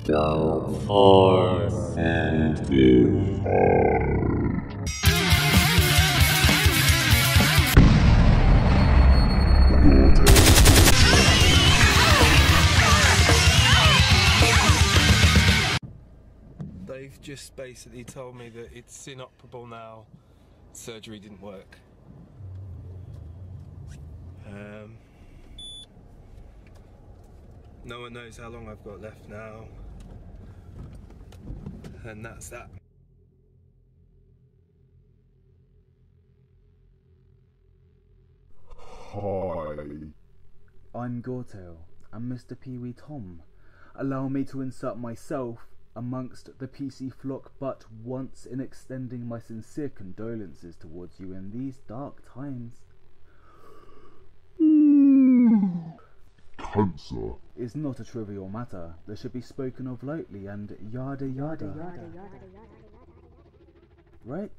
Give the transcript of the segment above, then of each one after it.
Go forth and define. They've just basically told me that it's inoperable now. Surgery didn't work. No one knows how long I've got left now. And that's that. Hi. I'm GoreTale and Mr. PeeWeeTom. Allow me to insert myself amongst the PC flock, but once in extending my sincere condolences towards you in these dark times. Cancer is not a trivial matter that should be spoken of lightly and yada yada. Right?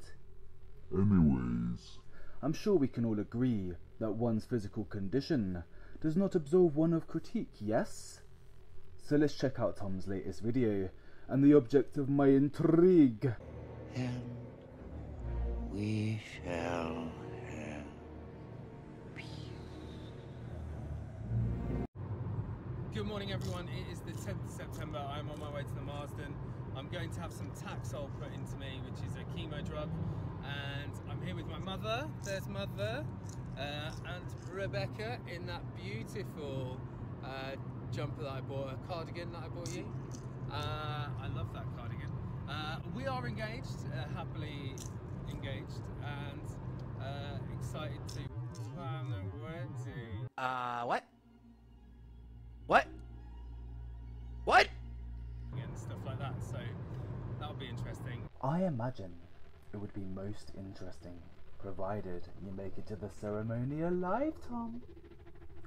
Anyways, I'm sure we can all agree that one's physical condition does not absolve one of critique, yes? So let's check out Tom's latest video and the object of my intrigue. And we shall have peace. Good morning everyone, it is the 10th of September, I'm on my way to the Marsden. I'm going to have some Taxol put into me, which is a chemo drug, and I'm here with my mother, there's mother, and Rebecca in that beautiful jumper that I bought, a cardigan that I bought you. I love that cardigan. We are engaged, happily engaged, and excited to plan the wedding. What? What? What? And stuff like that, so that'll be interesting. I imagine it would be most interesting, provided you make it to the ceremony alive, Tom.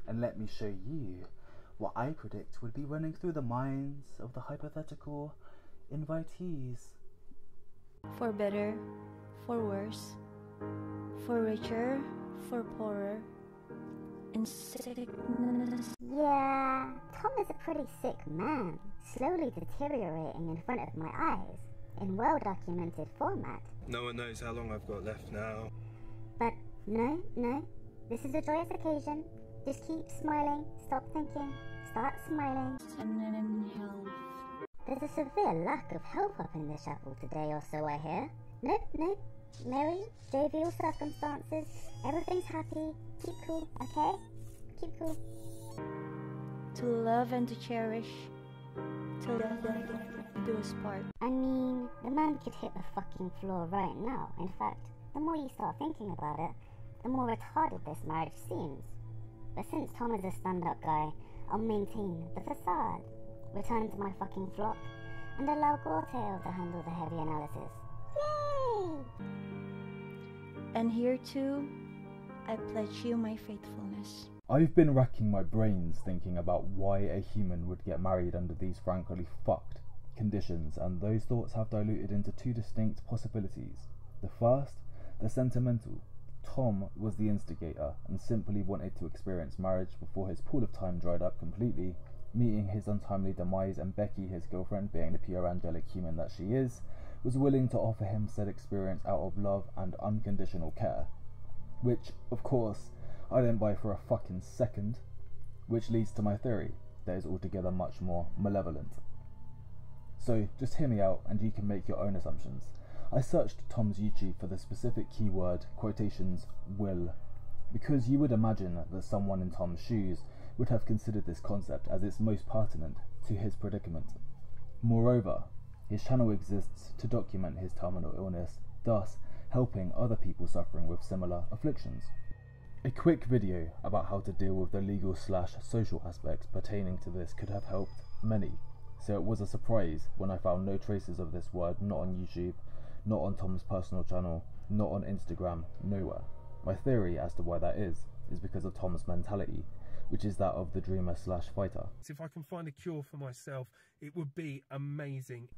And let me show you what I predict would be running through the minds of the hypothetical invitees. For better, for worse, for richer, for poorer, in sickness. Yeah, Tom is a pretty sick man, slowly deteriorating in front of my eyes, in well-documented format. No one knows how long I've got left now. But no, this is a joyous occasion. Just keep smiling, stop thinking, start smiling. And then in health. There's a severe lack of help up in this chapel today, or so I hear. Nope. Merry, jovial circumstances. Everything's happy. Keep cool, okay? Keep cool. To love and to cherish. To love and do us part. I mean, the man could hit the fucking floor right now. In fact, the more you start thinking about it, the more retarded this marriage seems. But since Tom is a stand-up guy, I'll maintain the facade, return to my fucking flock, and allow GoreTale to handle the heavy analysis. Yay! And here too, I pledge you my faithfulness. I've been racking my brains thinking about why a human would get married under these frankly fucked conditions, and those thoughts have diluted into two distinct possibilities. The first, the sentimental. Tom was the instigator and simply wanted to experience marriage before his pool of time dried up completely, meeting his untimely demise, and Becky, his girlfriend, being the pure angelic human that she is, was willing to offer him said experience out of love and unconditional care. Which, of course, I don't buy for a fucking second, which leads to my theory that is altogether much more malevolent. So just hear me out and you can make your own assumptions. I searched Tom's YouTube for the specific keyword, quotations, will, because you would imagine that someone in Tom's shoes would have considered this concept as its most pertinent to his predicament. Moreover, his channel exists to document his terminal illness, thus helping other people suffering with similar afflictions. A quick video about how to deal with the legal/social aspects pertaining to this could have helped many, so it was a surprise when I found no traces of this word, not on YouTube, not on Tom's personal channel, not on Instagram, nowhere. My theory as to why that is because of Tom's mentality, which is that of the dreamer/fighter. If I can find a cure for myself, it would be amazing.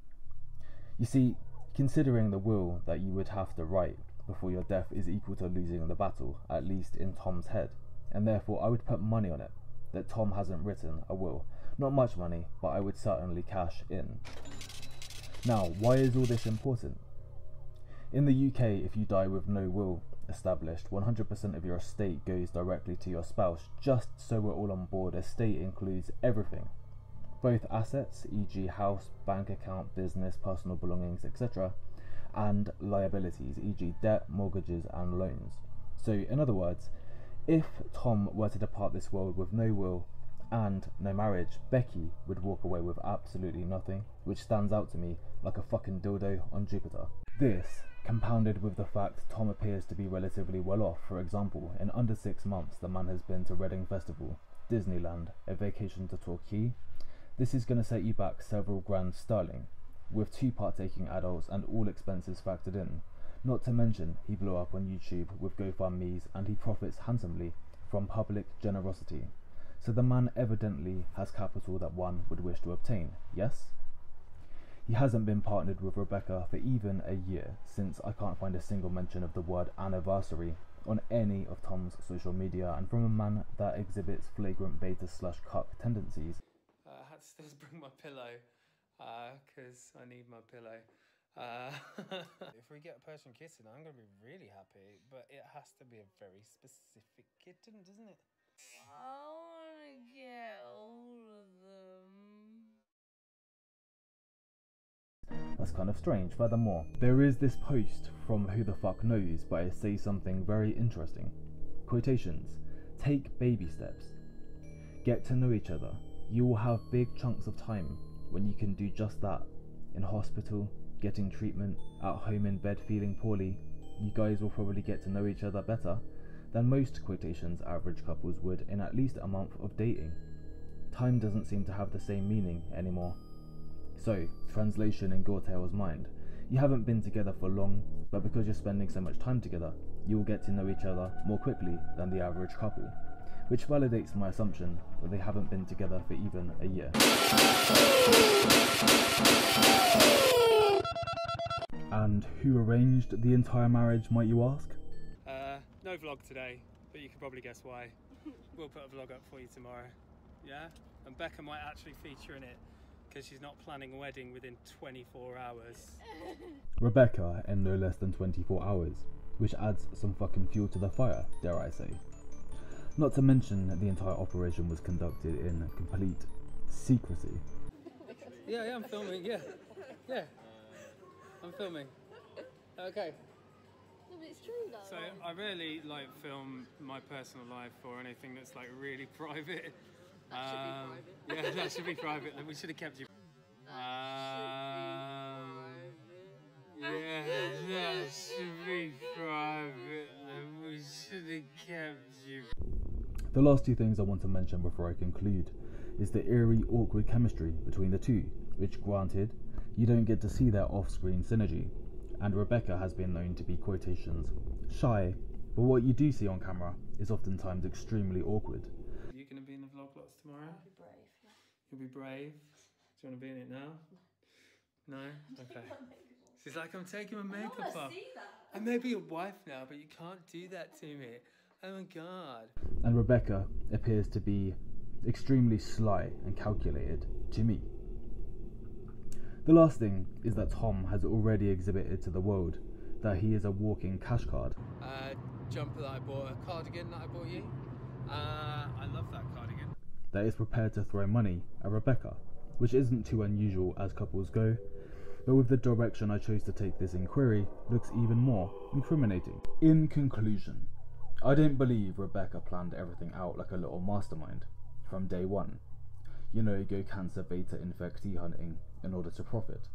You see, considering the will that you would have to write before your death is equal to losing the battle, at least in Tom's head, and therefore I would put money on it that Tom hasn't written a will, Not much money, but I would certainly cash in. Now, why is all this important? In the UK, if you die with no will established, 100% of your estate goes directly to your spouse. Just so we're all on board, estate includes everything. Both assets, e.g. house, bank account, business, personal belongings, etc., and liabilities, e.g. debt, mortgages and loans. So, in other words, if Tom were to depart this world with no will and no marriage, Becky would walk away with absolutely nothing, which stands out to me like a fucking dildo on Jupiter. This, compounded with the fact Tom appears to be relatively well off. For example, in under 6 months the man has been to Reading Festival, Disneyland, a vacation to Torquay. This is going to set you back several grand sterling, with 2 partaking adults and all expenses factored in. Not to mention, he blew up on YouTube with GoFundMes and he profits handsomely from public generosity. So the man evidently has capital that one would wish to obtain, yes? He hasn't been partnered with Rebecca for even a year, since I can't find a single mention of the word anniversary on any of Tom's social media, and from a man that exhibits flagrant beta/cuck tendencies. I had to still bring my pillow, because I need my pillow. If we get a Persian kitten, I'm going to be really happy, but it has to be a very specific kitten, doesn't it? I want to get all of them. That's kind of strange. Furthermore, there is this post from Who the Fuck Knows, but it says something very interesting. Quotations: take baby steps. Get to know each other. You will have big chunks of time when you can do just that. In hospital, getting treatment, at home in bed feeling poorly, you guys will probably get to know each other better than most quotations average couples would in at least a month of dating. Time doesn't seem to have the same meaning anymore. So, translation in GoreTale's mind: you haven't been together for long, but because you're spending so much time together, you will get to know each other more quickly than the average couple, which validates my assumption that they haven't been together for even a year. And who arranged the entire marriage, might you ask? No vlog today, but you can probably guess why. We'll put a vlog up for you tomorrow. Yeah? And Becca might actually feature in it, because she's not planning a wedding within 24 hours. Rebecca in no less than 24 hours, which adds some fucking fuel to the fire, dare I say. Not to mention that the entire operation was conducted in complete secrecy. Yeah, I'm filming, yeah. I'm filming. Okay. No, but it's true though. So I really film my personal life or anything that's really private. That should be private. Yeah, that should be private. We should have kept you. Yeah, that should be private. We should have kept you. The last 2 things I want to mention before I conclude is the eerie, awkward chemistry between the two, which, granted, you don't get to see their off-screen synergy, and Rebecca has been known to be quotations shy, but what you do see on camera is oftentimes extremely awkward. Are you going to be in the vlog lots tomorrow? I'll be brave. Yeah. You'll be brave? Do you want to be in it now? No? Okay. She's like, I'm taking my makeup off. See that. I may be your wife now, but you can't do that to me. Oh my god. And Rebecca appears to be extremely sly and calculated to me. The last thing is that Tom has already exhibited to the world that he is a walking cash card. Jumper that I bought, a cardigan that I bought you. I love that cardigan. That is prepared to throw money at Rebecca, which isn't too unusual as couples go, but with the direction I chose to take this inquiry looks even more incriminating. In conclusion, I don't believe Rebecca planned everything out like a little mastermind from day one. You know, go cancer beta infectee hunting in order to profit.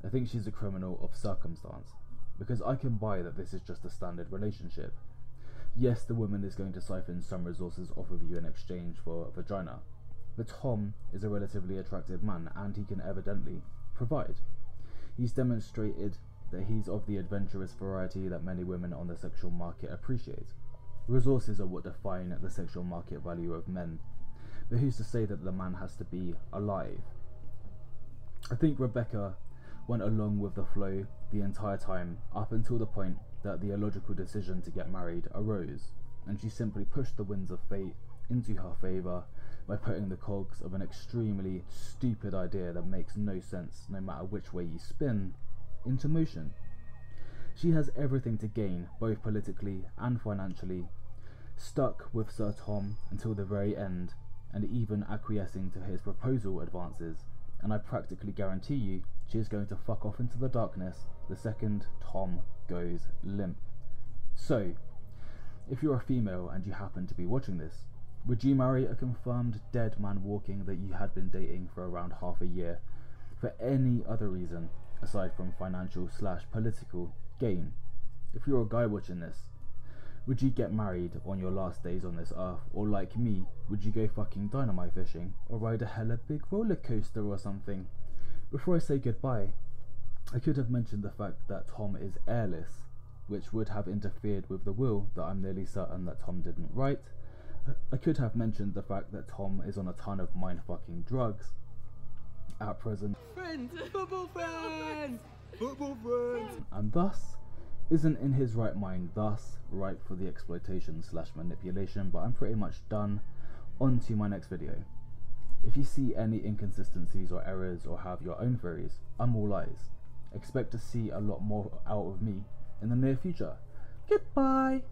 I think she's a criminal of circumstance, because I can buy that this is just a standard relationship. Yes, the woman is going to siphon some resources off of you in exchange for a vagina, but Tom is a relatively attractive man and he can evidently provide. He's demonstrated that he's of the adventurous variety that many women on the sexual market appreciate. Resources are what define the sexual market value of men, but who's to say that the man has to be alive? I think Rebecca went along with the flow the entire time up until the point that the illogical decision to get married arose, and she simply pushed the winds of fate into her favour by putting the cogs of an extremely stupid idea that makes no sense no matter which way you spin into motion. She has everything to gain, both politically and financially, stuck with Sir Tom until the very end, and even acquiescing to his proposal advances, and I practically guarantee you she is going to fuck off into the darkness the second Tom goes limp. So, if you're a female and you happen to be watching this, would you marry a confirmed dead man walking that you had been dating for around half a year for any other reason aside from financial/political gain? If you're a guy watching this, would you get married on your last days on this earth, or like me, would you go fucking dynamite fishing or ride a hella big roller coaster or something? Before I say goodbye, I could have mentioned the fact that Tom is airless, which would have interfered with the will that I'm nearly certain that Tom didn't write. I could have mentioned the fact that Tom is on a ton of mind-fucking drugs at present, Friends, football friends, football friends. and thus isn't in his right mind, thus ripe for the exploitation/manipulation. But I'm pretty much done. On to my next video. If you see any inconsistencies or errors or have your own theories, I'm all eyes. Expect to see a lot more out of me in the near future. Goodbye!